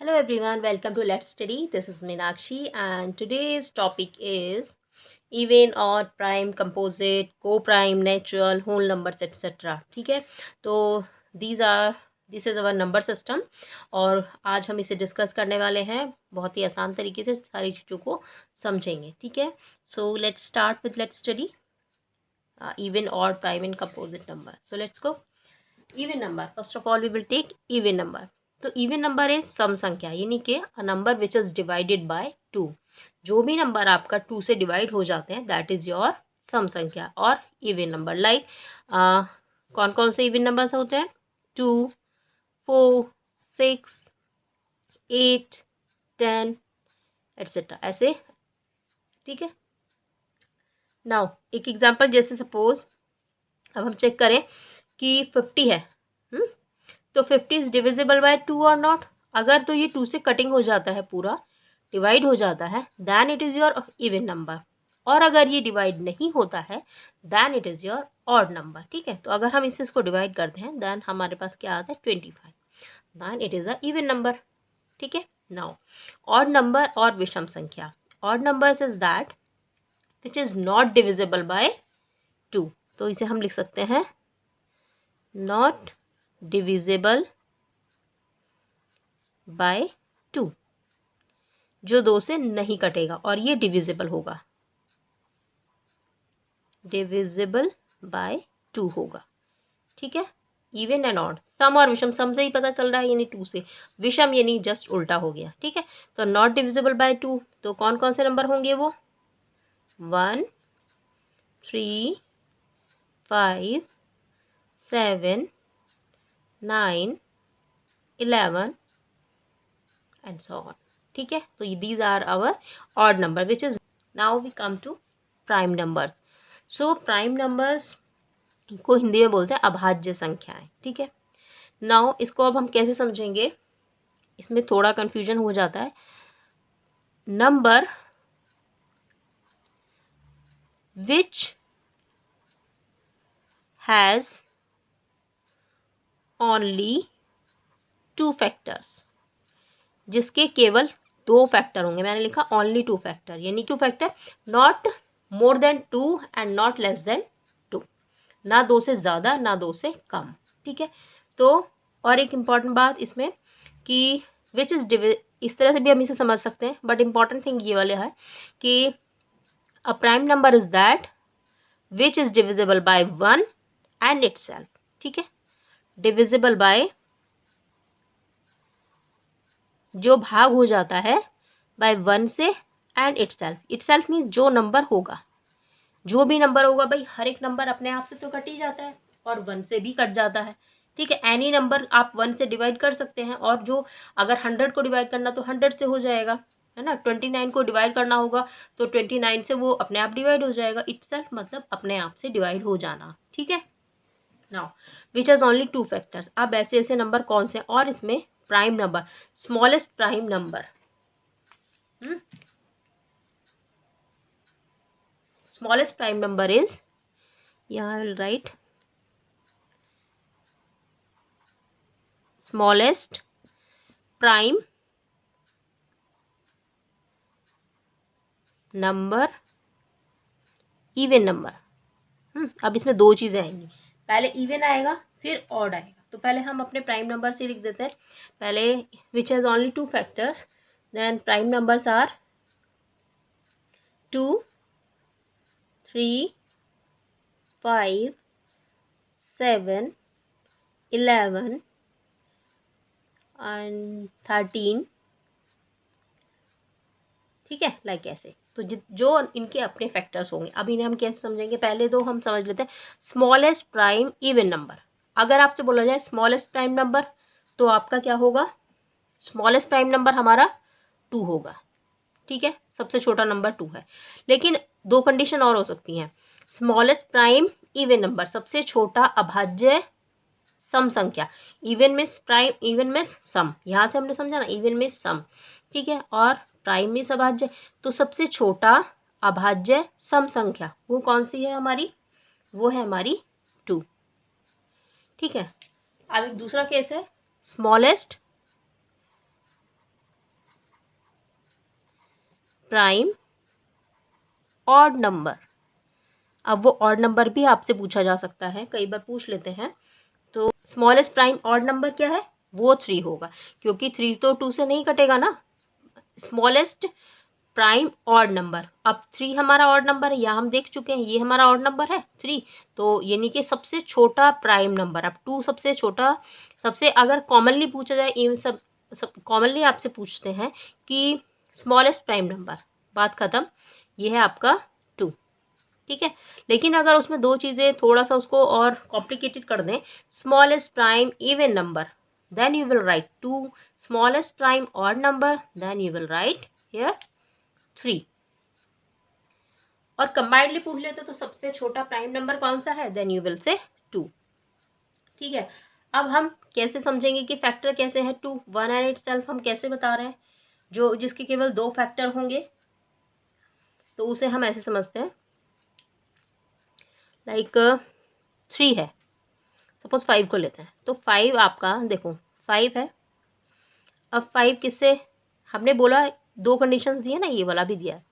Hello everyone, welcome to Let's Study. This is Meenakshi and today's topic is even, odd, prime, composite, co-prime, natural, whole numbers etc. ठीक है, तो this is our number system और आज हम इसे discuss करने वाले हैं। बहुत ही आसान तरीके से सारी चीज़ों को समझेंगे। ठीक है, so let's start with let's study even, odd, prime and composite number. So let's go. Even number, first of all we will take even number. तो इवन नंबर इज सम संख्या, यानी कि a number which is divided by 2। जो भी number आपका 2 से divide हो जाते हैं दैट इज योर सम संख्या और इवन नंबर। लाइक कौन कौन से इवन नंबर्स होते हैं? 2, 4, 6, 8, 10 एट्सेट्रा, ऐसे। ठीक है, नाउ एक एग्जांपल, जैसे सपोज अब हम चेक करें कि 50 है। तो 50 इज डिविजिबल बाय 2 और नॉट? अगर तो ये 2 से कटिंग हो जाता है, पूरा डिवाइड हो जाता है, then it is your even number. और अगर ये डिवाइड नहीं होता है then it is your odd number. ठीक है, तो अगर हम इसको डिवाइड करते हैं देन हमारे पास क्या आता है? 25, then it is a even number. ठीक है, नाउ ऑड नंबर और विषम संख्या। Odd numbers is that which is not divisible by 2। तो इसे हम लिख सकते हैं नॉट डिविजिबल बाय 2, जो 2 से नहीं कटेगा और ये डिविजिबल होगा, डिविजिबल बाय 2 होगा। ठीक है, इवन एंड ऑड, सम और विषम, सम से ही पता चल रहा है यानी 2 से, विषम यानी जस्ट उल्टा हो गया। ठीक है, तो नॉट डिविजिबल बाय 2, तो कौन कौन से नंबर होंगे वो? 1, 3, 5, 7, 9, 11 एंड सो ऑन। ठीक है, तो these are our odd number which is. Now we come to prime numbers. So prime numbers को हिंदी में बोलते हैं अभाज्य संख्याएं। ठीक है, नाउ इसको अब हम कैसे समझेंगे? इसमें थोड़ा कंफ्यूजन हो जाता है। Number which has only 2 factors, जिसके केवल 2 फैक्टर होंगे। मैंने लिखा ओनली 2 फैक्टर, यानी 2 factor, not more than 2 and not less than 2, ना 2 से ज़्यादा ना 2 से कम। ठीक है, तो और एक इम्पॉर्टेंट बात इसमें कि विच इज़ इस तरह से भी हम इसे समझ सकते हैं, बट इम्पॉर्टेंट थिंग ये वाले है कि a prime number is that which is divisible by 1 and itself. ठीक है, डिविजिबल बाय, जो भाग हो जाता है बाय 1 से, एंड इटसेल्फ। इटसेल्फ मीन्स जो नंबर होगा, जो भी नंबर होगा भाई, हर एक नंबर अपने आप से तो कट ही जाता है और 1 से भी कट जाता है। ठीक है, एनी नंबर आप 1 से डिवाइड कर सकते हैं, और जो अगर 100 को डिवाइड करना तो 100 से हो जाएगा, है ना। 29 को डिवाइड करना होगा तो 29 से वो अपने आप डिवाइड हो जाएगा। इटसेल्फ मतलब अपने आप से डिवाइड हो जाना। ठीक है, now which has only 2 factors. अब ऐसे ऐसे नंबर कौन से? और इसमें prime number, smallest prime number, smallest prime number is, यहाँ I will write smallest prime number, even number. अब इसमें 2 चीज़ें आएंगी, पहले इवन आएगा फिर ऑड आएगा। तो पहले हम अपने प्राइम नंबर से लिख देते हैं। पहले which has only 2 factors, then prime numbers are 2, 3, 5, 7, 11 and 13। ठीक है, लाइक ऐसे। तो जो इनके अपने फैक्टर्स होंगे, अब इन्हें हम कैसे समझेंगे? पहले तो हम समझ लेते हैं स्मॉलेस्ट प्राइम इवन नंबर। अगर आपसे बोला जाए स्मॉलेस्ट प्राइम नंबर, तो आपका क्या होगा? स्मॉलेस्ट प्राइम नंबर हमारा 2 होगा। ठीक है, सबसे छोटा नंबर 2 है, लेकिन 2 कंडीशन और हो सकती हैं। स्मॉलेस्ट प्राइम इवन नंबर, सबसे छोटा अभाज्य सम संख्या। इवन में प्राइम, इवन में सम, यहाँ से हमने समझा ना, इवन में सम। ठीक है, और प्राइम में अभाज्य, तो सबसे छोटा अभाज्य सम संख्या वो कौन सी है हमारी? वो है हमारी 2। ठीक है, अब एक दूसरा केस है स्मॉलेस्ट प्राइम ऑड नंबर। अब वो ऑड नंबर भी आपसे पूछा जा सकता है, कई बार पूछ लेते हैं। तो स्मॉलेस्ट प्राइम ऑड नंबर क्या है, वो 3 होगा, क्योंकि 3 तो 2 से नहीं कटेगा ना। स्मॉलेस्ट प्राइम ऑड नंबर, अब 3 हमारा ऑड नंबर है, या हम देख चुके हैं ये हमारा ऑड नंबर है 3, तो यानी कि सबसे छोटा प्राइम नंबर। अब 2 सबसे छोटा, सबसे अगर कॉमनली पूछा जाए, इन सब कॉमनली आपसे पूछते हैं कि स्मॉलेस्ट प्राइम नंबर, बात खत्म, ये है आपका 2, ठीक है। लेकिन अगर उसमें दो चीज़ें थोड़ा सा उसको और कॉम्प्लिकेटेड कर दें, smallest prime even number, then you will write 2, smallest prime odd number, then you will write here 3। और कंबाइंडली पूछ लेते तो सबसे छोटा प्राइम नंबर कौन सा है, देन यू विल से 2, ठीक है। अब हम कैसे समझेंगे कि फैक्टर कैसे है 2, 1 एंड इटसेल्फ हम कैसे बता रहे हैं, जो जिसके केवल 2 फैक्टर होंगे, तो उसे हम ऐसे समझते हैं, लाइक 3 है, सपोज 5 को लेते हैं, तो 5 आपका देखो 5 है। अब 5 किससे, हमने बोला 2 कंडीशंस दिए ना, ये वाला भी दिया है,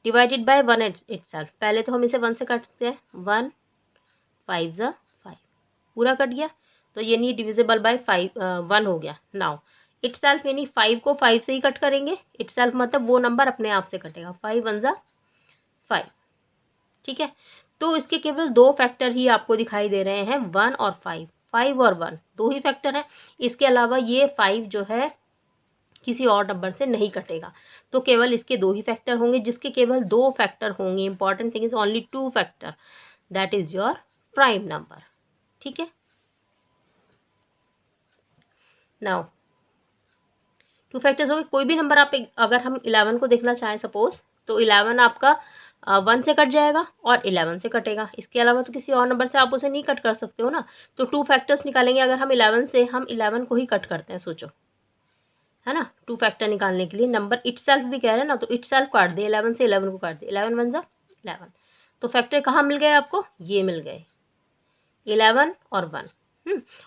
डिवाइडेड बाय 1 इटसेल्फ। पहले तो हम इसे 1 से काटते हैं, 1 5 ज़ा 5, पूरा कट गया, तो यानी डिविजिबल बाय 1 हो गया। नाउ इटसेल्फ यानी 5 को 5 से ही कट करेंगे, इटसेल्फ मतलब वो नंबर अपने आप से कटेगा, 5 1 ज़ा 5, ठीक है। तो इसके केवल 2 फैक्टर ही आपको दिखाई दे रहे हैं, 1 और 5, 5 और 1 2 ही फैक्टर हैं। इसके अलावा ये 5 जो है किसी और नंबर से नहीं कटेगा, तो केवल इसके 2 ही फैक्टर होंगे, जिसके केवल 2 फैक्टर होंगे। Important thing is only 2 factor, that is your prime number, ठीक है। नाउ 2 फैक्टर्स हो गए, कोई भी नंबर आप अगर हम 11 को देखना चाहें सपोज, तो 11 आपका 1 से कट जाएगा और 11 से कटेगा, इसके अलावा तो किसी और नंबर से आप उसे नहीं कट कर सकते हो ना। तो 2 फैक्टर्स निकालेंगे अगर हम 11 से, हम 11 को ही कट करते हैं, सोचो, है ना। 2 फैक्टर निकालने के लिए नंबर इटसेल्फ भी कह रहे हैं ना, तो इटसेल्फ काट दे, 11 से 11 को काट दे, 11 1 ज़ा 11, तो फैक्टर कहाँ मिल गए आपको, ये मिल गए 11 और 1।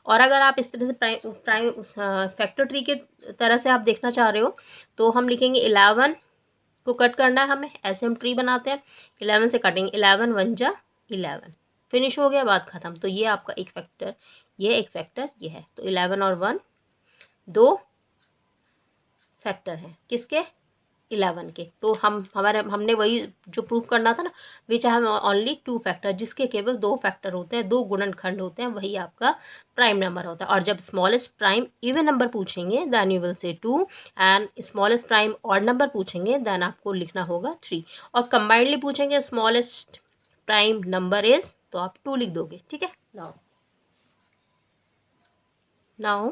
और अगर आप इस तरह से प्राइम प्राइम फैक्टर ट्री के तरह से आप देखना चाह रहे हो, तो हम लिखेंगे 11 को कट करना है हमें, ऐसे हम ट्री बनाते हैं, 11 से कटेंगे, 11 1 ज़ा 11, फिनिश हो गया, बात खत्म। तो ये आपका एक फैक्टर, ये एक फैक्टर, ये है, तो 11 और 1 2 फैक्टर हैं, किसके, 11 के। तो हमने वही जो प्रूव करना था ना, विच हैव ओनली 2 फैक्टर, जिसके केवल 2 फैक्टर होते हैं, 2 गुणनखंड होते हैं, वही आपका प्राइम नंबर होता है। और जब स्मॉलेस्ट प्राइम इवन नंबर पूछेंगे then you will say 2, and smallest prime odd number पूछेंगे देन आपको लिखना होगा 3, और कंबाइंडली पूछेंगे स्मॉलेस्ट प्राइम नंबर इज, तो आप 2 लिख दोगे, ठीक है। नाउ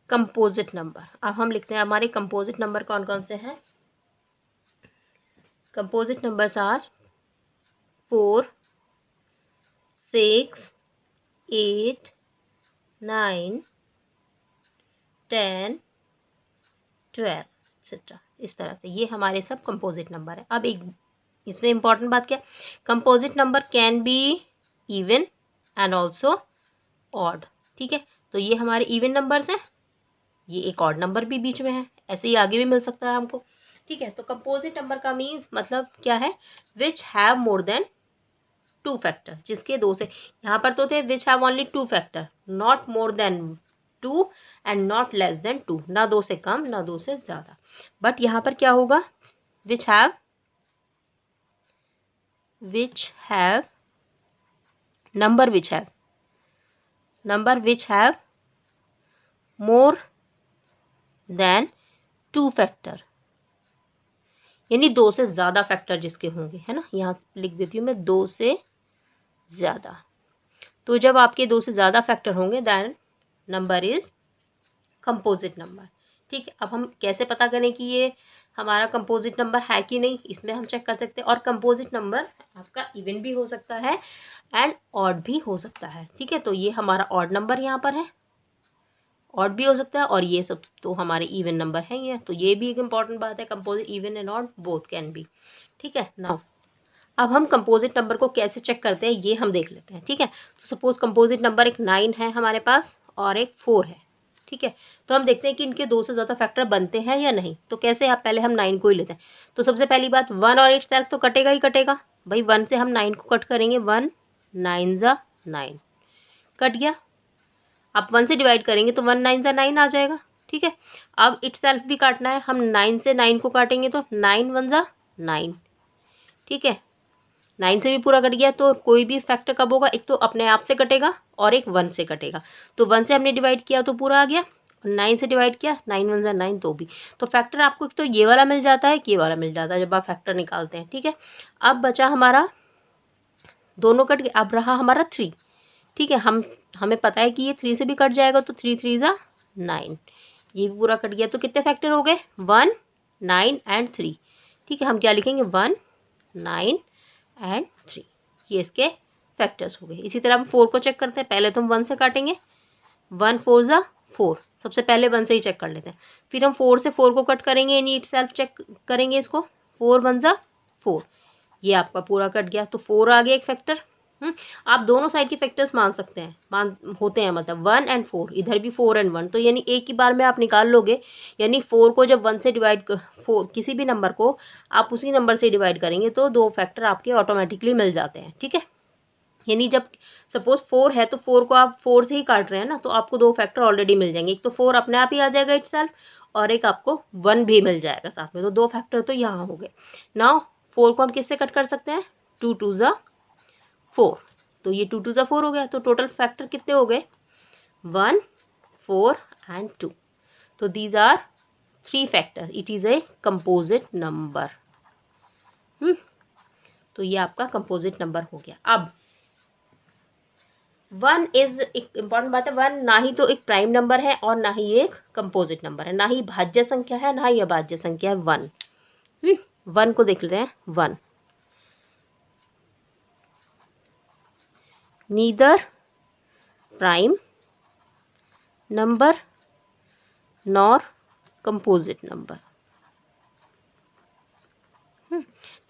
कंपोजिट नंबर, अब हम लिखते हैं हमारे कंपोजिट नंबर कौन कौन से हैं। कंपोजिट नंबर्स आर 4 6 8 9 10 12 एक्सेट्रा, इस तरह से ये हमारे सब कंपोजिट नंबर है। अब एक इसमें इंपॉर्टेंट बात क्या, composite number can be even and also odd, ठीक है। तो ये हमारे इवन नंबर्स हैं, ये एक ऑड नंबर भी बीच में है, ऐसे ही आगे भी मिल सकता है हमको, ठीक है। तो कंपोजिट नंबर का मीन्स मतलब क्या है, which have more than 2 factor, जिसके 2 से, यहाँ पर तो थे which have only 2 factor, not more than 2 and not less than 2, ना 2 से कम ना 2 से ज़्यादा। बट यहाँ पर क्या होगा, which have number which have more than 2 factor, यानी 2 से ज़्यादा फैक्टर जिसके होंगे, है ना। यहाँ लिख देती हूँ मैं 2 से ज़्यादा, तो जब आपके 2 से ज़्यादा फैक्टर होंगे then number is composite number, ठीक है। अब हम कैसे पता करें कि ये हमारा कंपोजिट नंबर है कि नहीं, इसमें हम चेक कर सकते हैं। और कंपोजिट नंबर आपका इवन भी हो सकता है एंड ऑड भी हो सकता है, ठीक है। तो ये हमारा ऑड नंबर यहाँ पर है, ऑड भी हो सकता है, और ये सब तो हमारे इवन नंबर हैं ये, तो ये भी एक इम्पॉर्टेंट बात है, composite even and odd both can be, ठीक है। नाउ अब हम कंपोजिट नंबर को कैसे चेक करते हैं ये हम देख लेते हैं, ठीक है। तो सपोज कंपोजिट नंबर एक 9 है हमारे पास और एक 4 है, ठीक है। तो हम देखते हैं कि इनके 2 से ज़्यादा फैक्टर बनते हैं या नहीं। तो कैसे, आप पहले हम 9 को ही लेते हैं। तो सबसे पहली बात 1 और इट सेल्फ तो कटेगा ही कटेगा भाई। 1 से हम 9 को कट करेंगे, 1 9 ज़ा 9 कट गया। आप 1 से डिवाइड करेंगे तो 1 9 ज़ा 9 आ जाएगा। ठीक है। अब इट सेल्फ भी काटना है, हम 9 से 9 को काटेंगे तो 9 1 ज़ा 9। ठीक है। 9 से भी पूरा कट गया। तो कोई भी फैक्टर कब होगा, एक तो अपने आप से कटेगा और एक 1 से कटेगा। तो 1 से हमने डिवाइड किया तो पूरा आ गया, और 9 से डिवाइड किया, 9 1 ज़ा 9 तो भी। तो फैक्टर आपको एक तो ये वाला मिल जाता है कि ये वाला मिल जाता है जब आप फैक्टर निकालते हैं। ठीक है। अब बचा हमारा, दोनों कट गए, अब रहा हमारा 3। ठीक है। हमें पता है कि ये 3 से भी कट जाएगा, तो 3 3 ज़ा 9, ये भी पूरा कट गया। तो कितने फैक्टर हो गए, 1 9 एंड 3। ठीक है। हम क्या लिखेंगे, 1 9 एंड 3, ये इसके फैक्टर्स हो गए। इसी तरह हम 4 को चेक करते हैं। पहले तो हम 1 से काटेंगे, 1 4 ज़ा 4, सबसे पहले 1 से ही चेक कर लेते हैं। फिर हम 4 से 4 को कट करेंगे, यानी इट सेल्फ चेक करेंगे इसको, 4 1 ज़ा 4, ये आपका पूरा कट गया। तो 4 आ गया एक फैक्टर। आप दोनों साइड के फैक्टर्स मान सकते हैं, होते हैं, मतलब 1 एंड 4, इधर भी 4 एंड 1, तो यानी एक ही बार में आप निकाल लोगे। यानी 4 को जब 1 से डिवाइड, किसी भी नंबर को आप उसी नंबर से डिवाइड करेंगे तो 2 फैक्टर आपके ऑटोमेटिकली मिल जाते हैं। ठीक है। यानी जब सपोज 4 है तो 4 को आप 4 से ही काट रहे हैं ना, तो आपको 2 फैक्टर ऑलरेडी मिल जाएंगे। एक तो 4 अपने आप ही आ जाएगा इट सेल्फ, और एक आपको 1 भी मिल जाएगा साथ में। तो 2 फैक्टर तो यहाँ हो गए। नाउ 4 को हम किससे कट कर सकते हैं, 2 2 ज़ा 4, तो ये 2 2 ज़ा 4 हो गया। तो टोटल फैक्टर कितने हो गए, 1 4 एंड 2। तो these are 3 factor, it is a composite number. तो ये आपका कंपोजिट नंबर हो गया। अब 1 इज एक इम्पॉर्टेंट बात है, 1 ना ही तो एक प्राइम नंबर है और ना ही एक कंपोजिट नंबर है, ना ही भाज्य संख्या है ना ही अभाज्य संख्या है 1। 1 को देख लेते हैं, 1 neither prime number nor composite number.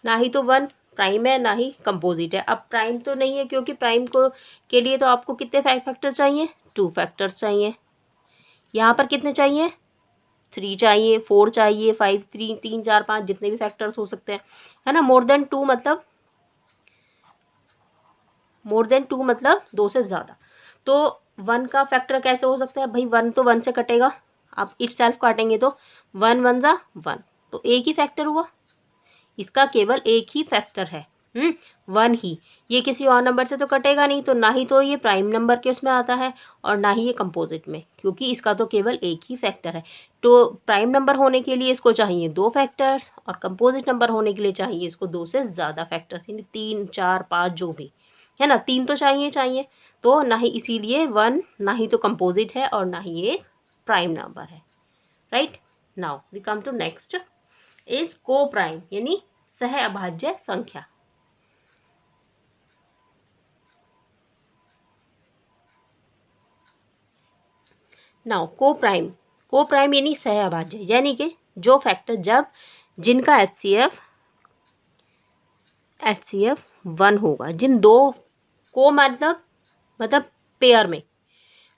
ना ही तो 1 प्राइम है ना ही कंपोजिट है। अब प्राइम तो नहीं है, क्योंकि प्राइम को के लिए तो आपको कितने फैक्टर चाहिए, 2 फैक्टर्स चाहिए। यहाँ पर कितने चाहिए, 3 चाहिए, 4 चाहिए, 5 3 3 4 5 जितने भी फैक्टर्स हो सकते हैं, है ना। मोर देन 2 मतलब, मोर देन 2 मतलब 2 से ज़्यादा। तो 1 का फैक्टर कैसे हो सकता है भाई, 1 तो 1 से कटेगा, आप इट सेल्फ काटेंगे तो 1 1 ज़ा 1, तो एक ही फैक्टर हुआ, इसका केवल एक ही फैक्टर है, 1 ही। ये किसी और नंबर से तो कटेगा नहीं, तो ना ही तो ये प्राइम नंबर के उसमें आता है और ना ही ये कंपोजिट में, क्योंकि इसका तो केवल एक ही फैक्टर है। तो प्राइम नंबर होने के लिए इसको चाहिए 2 फैक्टर्स, और कंपोजिट नंबर होने के लिए चाहिए इसको 2 से ज़्यादा फैक्टर्स, यानी 3 4 5 जो भी है ना, 3 तो चाहिए चाहिए। तो ना ही, इसीलिए 1 ना ही तो कंपोजिट है और ना ही ये प्राइम नंबर है। Right. Now we come to next is coprime, यानी सह अभाज्य संख्या। नाउ को प्राइम यानी सह अभाज्य, यानी कि जो फैक्टर जब जिनका एचसीएफ 1 होगा, जिन दो को मतलब पेयर में,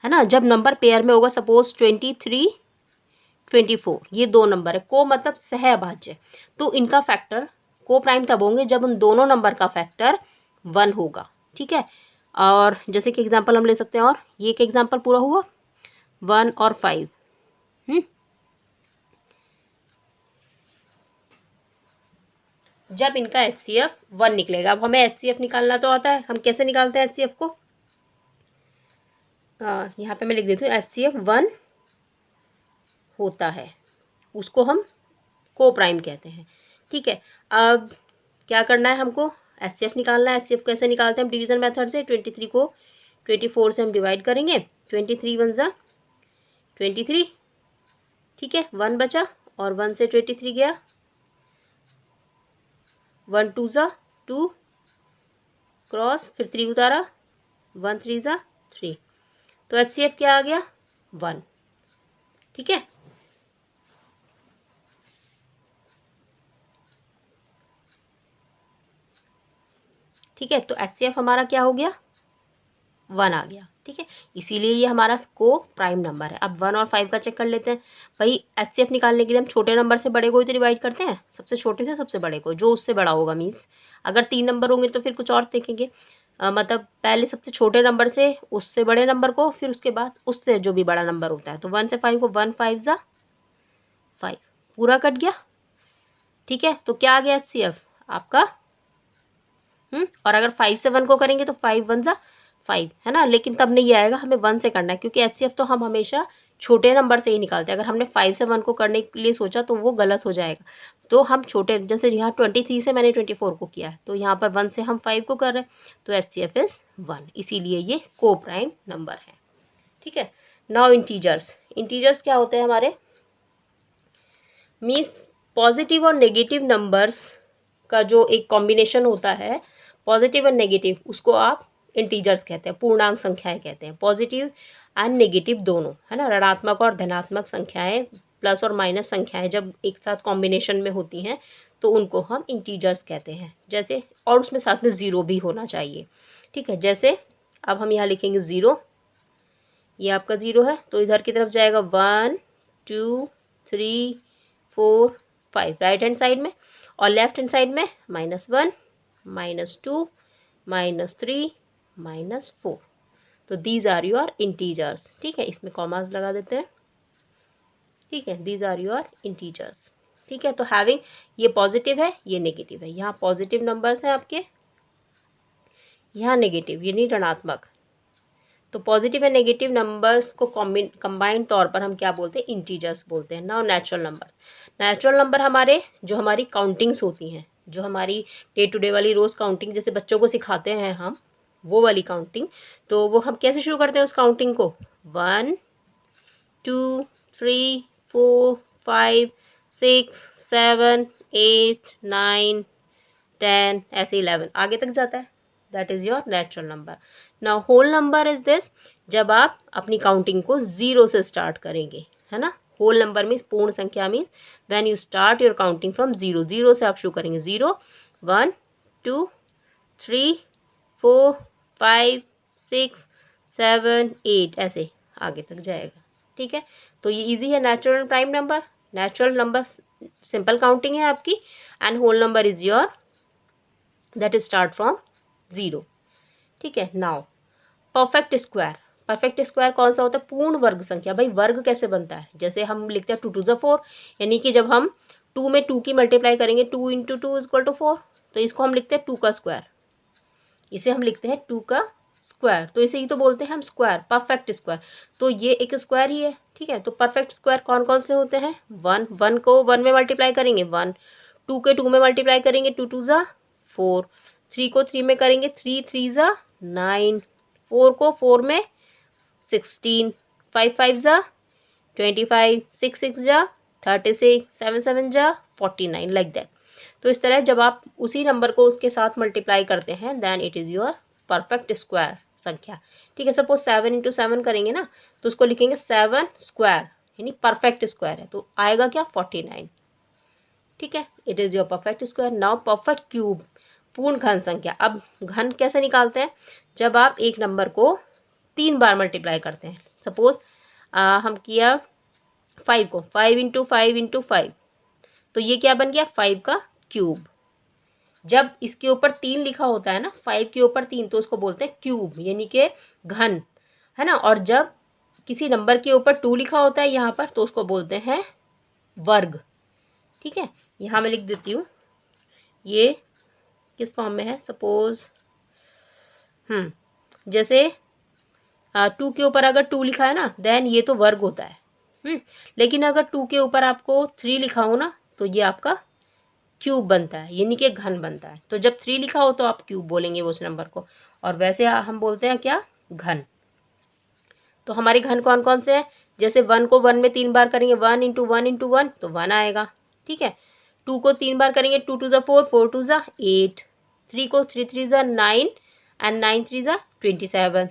है ना, जब नंबर पेयर में होगा, सपोज 23 24, ये 2 नंबर है, को मतलब सह अभाज्य, तो इनका फैक्टर को प्राइम तब होंगे जब उन दोनों नंबर का फैक्टर 1 होगा। ठीक है। और जैसे कि एग्जांपल हम ले सकते हैं, और ये एक एग्जांपल पूरा हुआ 1 और 5। जब इनका एचसीएफ 1 निकलेगा। अब हमें एचसीएफ निकालना तो आता है, हम कैसे निकालते हैं एचसीएफ को, यहाँ पे मैं लिख देती हूँ, एचसीएफ 1 होता है, उसको हम को प्राइम कहते हैं। ठीक है। अब क्या करना है, हमको एचसीएफ निकालना है। एचसीएफ कैसे निकालते हैं हम, डिवीजन मेथड से। 23 को 24 से हम डिवाइड करेंगे, 23 1 ज़ा 23। ठीक है। 1 बचा, और 1 से 23 गया, 1 2 ज़ा 2 क्रॉस, फिर 3 उतारा, 1 3 ज़ा 3, तो एचसीएफ क्या आ गया, 1। ठीक है। ठीक है। तो एचसीएफ हमारा क्या हो गया, 1 आ गया, ठीक है, इसीलिए ये हमारा को प्राइम नंबर है। अब 1 और 5 का चेक कर लेते हैं। भाई HCF निकालने के लिए हम छोटे नंबर से बड़े को ही तो डिवाइड करते हैं, सबसे छोटे से सबसे बड़े को, जो उससे बड़ा होगा। मीन्स अगर 3 नंबर होंगे तो फिर कुछ और देखेंगे, मतलब पहले सबसे छोटे नंबर से उससे बड़े नंबर को, फिर उसके बाद उससे जो भी बड़ा नंबर होता है। तो 1 से 5 को 1 5 जा 5, पूरा कट गया, ठीक है। तो क्या आ गया HCF आपका, और अगर 5 से 1 को करेंगे तो 5 1 जा 5, है ना। लेकिन तब नहीं आएगा, हमें 1 से करना है, क्योंकि HCF तो हम हमेशा छोटे नंबर से ही निकालते हैं। अगर हमने 5 से 1 को करने के लिए सोचा तो वो गलत हो जाएगा। तो हम छोटे, जैसे यहाँ 23 से मैंने 24 को किया है, तो यहाँ पर 1 से हम 5 को कर रहे हैं, तो HCF इज 1, इसीलिए ये को प्राइम नंबर है, ठीक है। नाउ इंटीजर्स, इंटीजर्स क्या होते हैं हमारे, मीन्स पॉजिटिव और नेगेटिव नंबर्स का जो एक कॉम्बिनेशन होता है, पॉजिटिव और नेगेटिव, उसको आप इंटीजर्स कहते हैं, पूर्णांक संख्याएं कहते हैं। पॉजिटिव एंड नेगेटिव दोनों, है ना, ऋणात्मक और धनात्मक संख्याएं, प्लस और माइनस संख्याएं जब एक साथ कॉम्बिनेशन में होती हैं तो उनको हम इंटीजर्स कहते हैं। जैसे, और उसमें साथ में ज़ीरो भी होना चाहिए, ठीक है। जैसे अब हम यहाँ लिखेंगे 0, ये आपका 0 है, तो इधर की तरफ जाएगा 1 2 3 4 5 राइट हैंड साइड में, और लेफ्ट हैंड साइड में -1 -2 -3 -4। तो दीज आर योर इंटीजर्स, ठीक है, इसमें कॉमास लगा देते हैं, ठीक है, दीज आर योर इंटीजर्स, ठीक है। तो हैविंग, ये पॉजिटिव है, ये नेगेटिव है, यहाँ पॉजिटिव नंबर्स हैं आपके, यहाँ नेगेटिव, ये नहीं ऋणात्मक। तो पॉजिटिव एंड नेगेटिव नंबर्स को कंबाइंड तौर पर हम क्या बोलते हैं, इंटीजर्स बोलते हैं। Now natural number, natural number हमारे जो हमारी काउंटिंग्स होती हैं, जो हमारी डे टू डे वाली रोज़ काउंटिंग जैसे बच्चों को सिखाते हैं हम, वो वाली काउंटिंग, तो वो हम कैसे शुरू करते हैं उस काउंटिंग को, 1 2 3 4 5 6 7 8 9 10, ऐसे 11 आगे तक जाता है। That is your natural number. Now whole number is this, जब आप अपनी काउंटिंग को 0 से स्टार्ट करेंगे, है ना। होल नंबर मीन्स पूर्ण संख्या, means when you start your counting from 0, 0 से आप शुरू करेंगे, 0 1 2 3 4 5 6 7 8, ऐसे आगे तक जाएगा, ठीक है। तो ये इजी है, natural prime number. Natural number simple counting है आपकी, and whole number is your that is start from 0, ठीक है। Now perfect square, perfect square कौन सा होता है, पूर्ण वर्ग संख्या। भाई वर्ग कैसे बनता है, जैसे हम लिखते हैं 2 2 4, यानी कि जब हम 2 में 2 की मल्टीप्लाई करेंगे, 2 × 2 = 4, तो इसको हम लिखते हैं 2 का स्क्वायर, इसे हम लिखते हैं 2 का स्क्वायर, तो इसे ही तो बोलते हैं हम स्क्वायर, परफेक्ट स्क्वायर। तो ये एक स्क्वायर ही है, ठीक है। तो परफेक्ट स्क्वायर कौन कौन से होते हैं, 1 को 1 में मल्टीप्लाई करेंगे 1, 2 के 2 में मल्टीप्लाई करेंगे 2 2 ज़ा 4, 3 को 3 में करेंगे 3 3 ज़ा 9, 4 को 4 में 16, 5 5 ज़ा 25, 6 6 ज़ा 36, 7 7 ज़ा 49, लाइक दैट। तो इस तरह जब आप उसी नंबर को उसके साथ मल्टीप्लाई करते हैं, then it is your perfect square संख्या, ठीक है। सपोज 7 × 7 करेंगे ना, तो उसको लिखेंगे 7 स्क्वायर, यानी परफेक्ट स्क्वायर है, तो आएगा क्या 49, ठीक है। It is your perfect square. Now perfect cube, पूर्ण घन संख्या। अब घन कैसे निकालते हैं, जब आप एक नंबर को 3 बार मल्टीप्लाई करते हैं। सपोज हम किया 5 को 5 × 5 × 5, तो ये क्या बन गया 5 का क्यूब। जब इसके ऊपर 3 लिखा होता है ना, 5 के ऊपर 3, तो उसको बोलते हैं क्यूब, यानी कि घन, है ना। और जब किसी नंबर के ऊपर 2 लिखा होता है यहाँ पर, तो उसको बोलते हैं वर्ग, ठीक है। यहाँ मैं लिख देती हूँ, ये किस फॉर्म में है, सपोज जैसे 2 के ऊपर अगर 2 लिखा है ना, देन ये तो वर्ग होता है। लेकिन अगर 2 के ऊपर आपको 3 लिखा हो ना, तो ये आपका क्यूब बनता है, यानी कि घन बनता है। तो जब 3 लिखा हो तो आप क्यूब बोलेंगे उस नंबर को, और वैसे हम बोलते हैं क्या, घन। तो हमारे घन कौन कौन से हैं, जैसे 1 को 1 में 3 बार करेंगे, 1 × 1 × 1, तो 1 आएगा, ठीक है। 2 को 3 बार करेंगे, 2 2 ज़ा 4, 4 2 ज़ा 8, 3 को 3 3 ज़ा 9, एंड 9 3 ज़ा 27।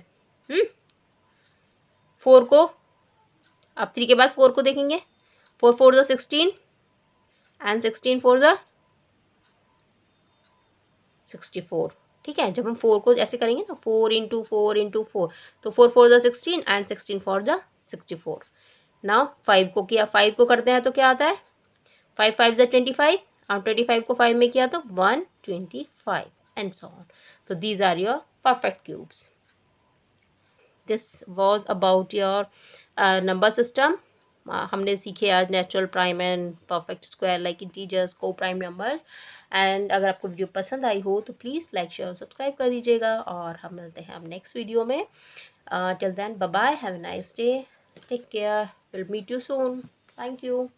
4 को, अब 3 के बाद 4 को देखेंगे, 4 4 ज़ा 16, एंड 16 4 ज़ा 64, ठीक है। जब हम 4 को ऐसे करेंगे ना, 4 इंटू 4 इंटू 4, तो 4 4 द 16 एंड 16 4 द 64। नाउ 5 को किया, 5 को करते हैं तो क्या आता है, 5 5 ज 25, और 25 को 5 में किया तो 125 एंड सो ऑन। तो these are your perfect cubes. This was about your number system. हमने सीखे आज natural prime and perfect square like integers, coprime numbers. And अगर आपको वीडियो पसंद आई हो तो प्लीज़ लाइक शेयर सब्सक्राइब कर दीजिएगा, और हम मिलते हैं अब नेक्स्ट वीडियो में। Till then bye bye, have a nice day, take care, will meet you soon, thank you.